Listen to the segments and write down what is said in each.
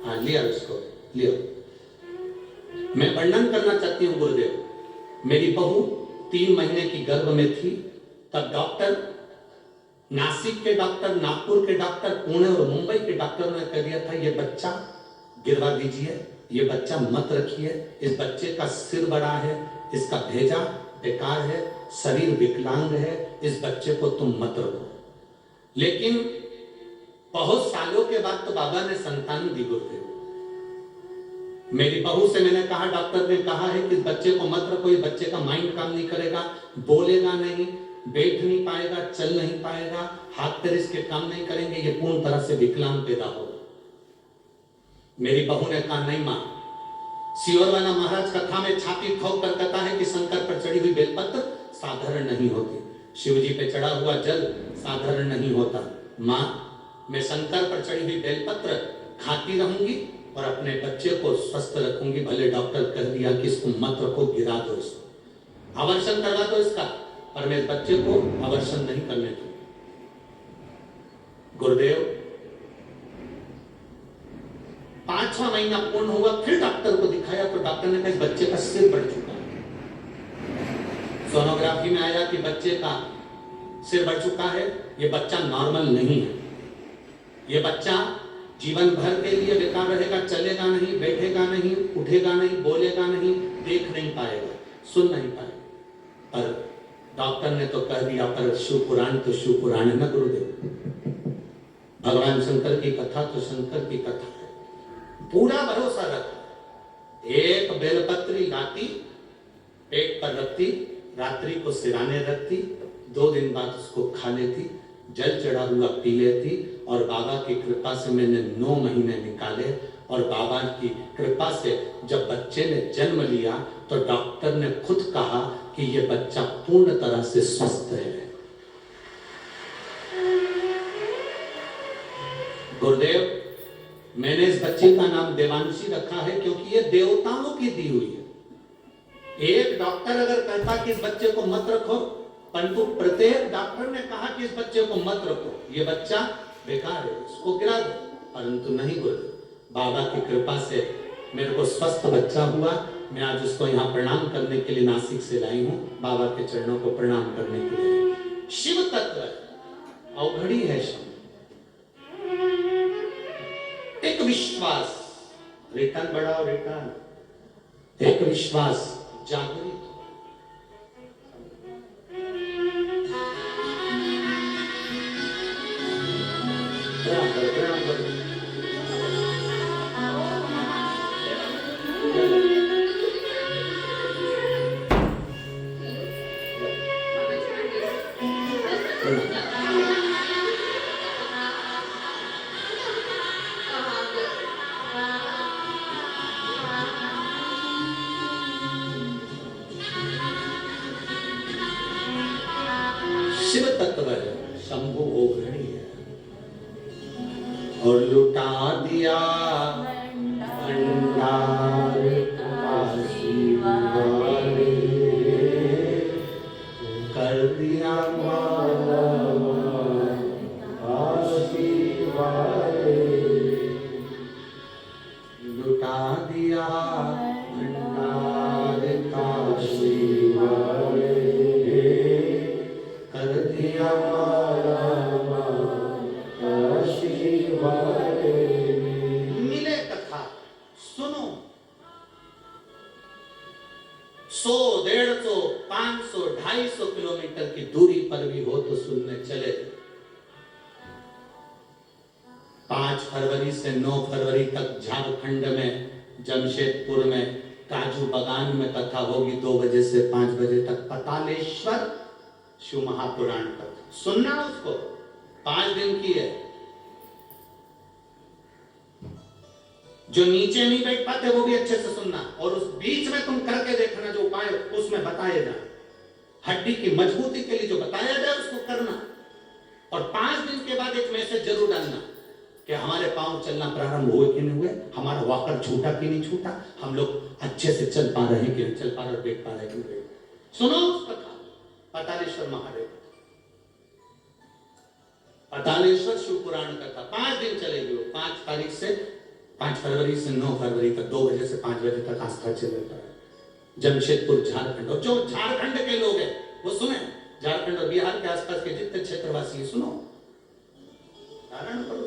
हाँ लिया उसको, लियो। मैं वर्णन करना चाहती हूँ गुरुदेव, मेरी बहू 3 महीने की गर्भ में थी, तब डॉक्टर, नासिक के डॉक्टर, नागपुर के डॉक्टर, पुणे और मुंबई के डॉक्टर ने कह दिया था ये बच्चा गिरवा दीजिए, ये बच्चा मत रखिए, इस बच्चे का सिर बड़ा है, इसका भेजा बेकार है, शरीर विकलांग है, इस बच्चे को तुम मत रखो। लेकिन बहुत सालों के बाद तो बाबा ने संतान दी गुरुदेव। मेरी बहू से मैंने कहा, डॉक्टर ने कहा है कि इस बच्चे को मत रखो, ये बच्चे का माइंड काम नहीं करेगा, बोलेगा नहीं, बैठ नहीं पाएगा, चल नहीं पाएगा, हाथ पैर इसके काम नहीं करेंगे, ये पूर्ण तरह से विकलांग पैदा होगा। मेरी बहू ने कहा नहीं मां, सियोरवाला महाराज कथा में छाती ठोक कर कहता है कि शंकर पर चढ़ी हुई बेलपत्र साधारण नहीं होती, शिव जी पे चढ़ा हुआ जल साधारण नहीं होता। मां, मैं शंकर पर चढ़ी हुई बेलपत्र खाती रहूंगी और अपने बच्चे को स्वस्थ रखूंगी, भले डॉक्टर कह दिया कि इसको मत रखो, गिरा दो इसको, आवर्षण करवा दो इसका, पर मैं बच्चे को आवर्षण नहीं करने दूंगी। गुरुदेव 5वां महीना पूर्ण हुआ, फिर डॉक्टर को दिखाया तो डॉक्टर ने कहा इस बच्चे का सिर बढ़ चुका है। सोनोग्राफी में आया कि बच्चे का सिर बढ़ चुका है, ये बच्चा नॉर्मल नहीं है, ये बच्चा जीवन भर के लिए बेकार रहेगा, चलेगा नहीं, बैठेगा नहीं, उठेगा नहीं, बोलेगा नहीं, देख नहीं पाएगा, सुन नहीं पाएगा। पर डॉक्टर ने तो कह दिया, पर शिव पुराण तो शिव पुराण है ना गुरुदेव, भगवान शंकर की कथा तो शंकर की कथा है, पूरा भरोसा रखा। एक बेलपत्री लाती, पेट पर रखती, रात्रि को सिराने रखती, 2 दिन बाद उसको खा लेती, जल चढ़ा हुआ पी लेती, और बाबा की कृपा से मैंने 9 महीने निकाले, और बाबा की कृपा से जब बच्चे ने जन्म लिया तो डॉक्टर ने खुद कहा कि ये बच्चा पूर्ण तरह से स्वस्थ है। गुरुदेव, मैंने इस बच्चे का नाम देवांशी रखा है क्योंकि ये देवताओं की दी हुई है। एक डॉक्टर अगर कहता कि इस बच्चे को मत रखो, परंतु प्रत्येक डॉक्टर ने कहा कि इस बच्चे को मत रखो, ये बच्चा बेकार है, उसको गिरा दो, परंतु नहीं गुरुदेव, बाबा की कृपा से मेरे को स्वस्थ बच्चा हुआ। मैं आज उसको यहाँ प्रणाम करने के लिए नासिक से लाई हूँ, बाबा के चरणों को प्रणाम करने के लिए। शिव तत्व अवघड़ी है शिव, एक विश्वास, रिटर्न बढ़ाओ रिटर्न, एक विश्वास जागृत हो। शिव तत्व है, शंभु ओघड़ी है, और लुटा दिया भंडार काशी वाले, कर दिया माला काशी वाले, लुटा दिया भंडार काशी वाले, कर दिया माला काशी वाले। मिले कथा सुनो, 100, 150, 500, 250 किलोमीटर की दूरी पर भी हो तो सुनने चले। 5 फरवरी से 9 फरवरी तक झारखंड में जमशेदपुर में काजू बागान में कथा होगी, 2 बजे से 5 बजे तक, पतालेश्वर शिव महापुराण कथा सुनना उसको, 5 दिन की है। जो नीचे नहीं बैठ पाते वो भी अच्छे से सुनना, और उस बीच में तुम करके देखना जो उपाय उसमें बताए जाए, हड्डी की मजबूती के लिए जो बताया जाए उसको करना। और 5 दिन के बाद एक मैसेज जरूर डालना कि हमारे पांव चलना प्रारंभ हुए कि नहीं हुए, हमारा वॉकर छूटा कि नहीं छूटा, हम लोग अच्छे से चल पा रहे हैं कि नहीं चल पा रहे, बैठ पा रहे कि नहीं। सुनो उस कथा, पतालेश्वर महादेव, पतालेश्वर शिव पुराण कथा 5 दिन चलेगी वो, 5 तारीख से 5 फरवरी से 9 फरवरी तक 2 बजे से 5 बजे तक आस्था चलेगा। जमशेदपुर झारखंड, और जो झारखंड के लोग हैं वो सुने, झारखंड और बिहार के आसपास के जितने क्षेत्रवासी हैं सुनो, धारण करो,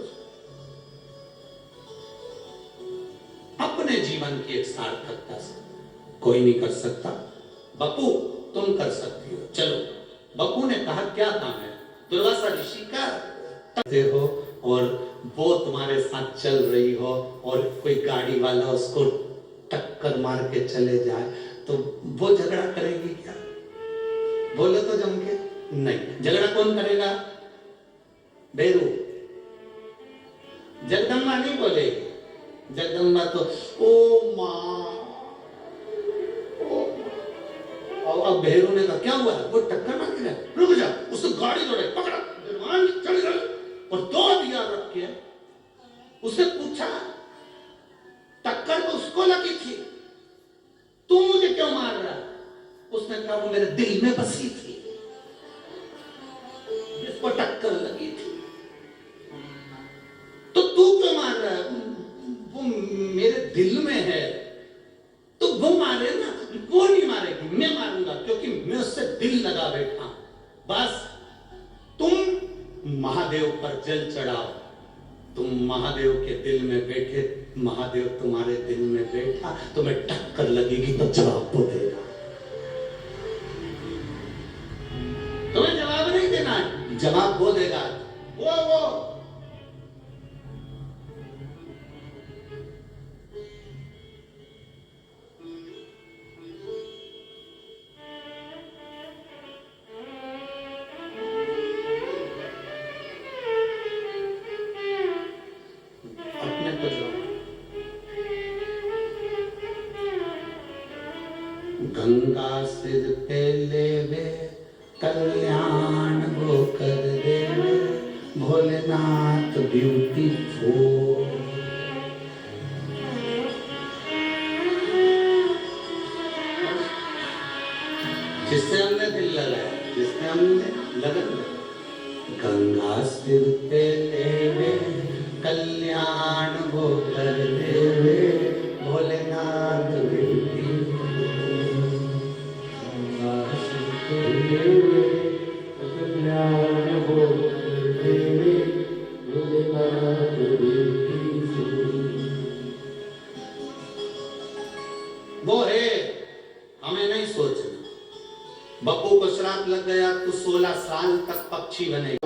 अपने जीवन की एक सार्थकता से। कोई नहीं कर सकता, बपू तुम कर सकती हो, चलो। बपू ने कहा क्या काम है? दुर्वासा ऋषि का हो और वो तुम्हारे साथ चल रही हो और कोई गाड़ी वाला उसको टक्कर मार के चले जाए तो वो झगड़ा करेगी क्या? बोलो तो जम के। नहीं, झगड़ा कौन करेगा? बेरू। जगदम्बा नहीं बोलेगी। जगदम्बा तो ओ माँ, और अब भेरू ने कहा क्या हुआ? वो टक्कर मार के गया, रुक जा, उसने गाड़ी दौड़ाई, पकड़ा, चढ़ गया और 2 दिया रख के उससे पूछा, टक्कर तो उसको लगी थी, तू मुझे क्यों मार रहा? उसने कहा वो मेरे दिल में बसी थी, जिसको टक्कर लगी थी, तो तू क्यों मार रहा है? वो मेरे दिल में है, तो वो मारे ना, वो नहीं मारेगी, मैं मारूंगा, क्योंकि मैं उससे दिल लगा बैठा। बस तुम महादेव पर जल चढ़ाओ, तुम महादेव के दिल में बैठे, महादेव तुम्हारे दिल में बैठा, तुम्हें टक्कर लगेगी तो जवाब वो देगा। तुम्हें जवाब नहीं देना, जवाब वो देगा। वो गंगा सिर पे लेवे, कल्याण वो कर देवे, भोलेनाथ ब्यूटीफुल। जिससे हमने दिल लगाया, जिससे हमने लगन लगाया, गंगा सिर पे लेवे, कल्याण वो कर देवे, भोलेनाथ ब्यूटीफुल। वो है, हमें नहीं सोचना। बप्पू को श्राप लग गया तो 16 साल तक पक्षी बनेगा।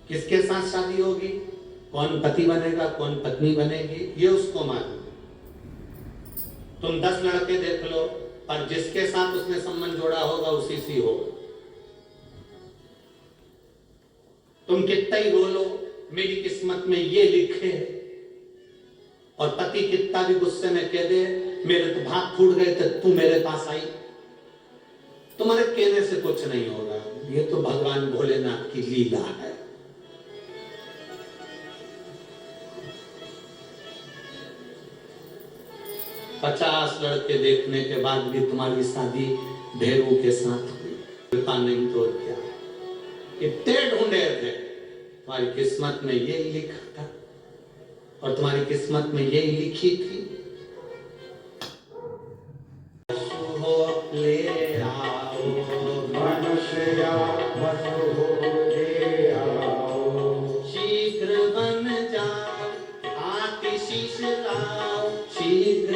किसके साथ शादी होगी, कौन पति बनेगा, कौन पत्नी बनेगी, ये उसको मालूम। तुम 10 लड़के देख लो, पर जिसके साथ उसने संबंध जोड़ा होगा उसी से होगा। तुम कितना ही रो लो, मेरी किस्मत में ये लिखे, और पति कितना भी गुस्से में कह दे मेरे तो भाग फूट गए थे, तू मेरे पास आई, तुम्हारे कहने से कुछ नहीं होगा। ये तो भगवान भोलेनाथ की लीला है। 50 लड़के देखने के बाद भी तुम्हारी शादी भेरू के साथ हुई, पता नहीं तो क्या। इतने ढूंढे थे, तुम्हारी किस्मत में यही लिखा था और तुम्हारी किस्मत में यही लिखी थी। ले आओ मनुष्य ले आओ, शीघ्र बन जाओ आतिशीष लाओ, शीघ्र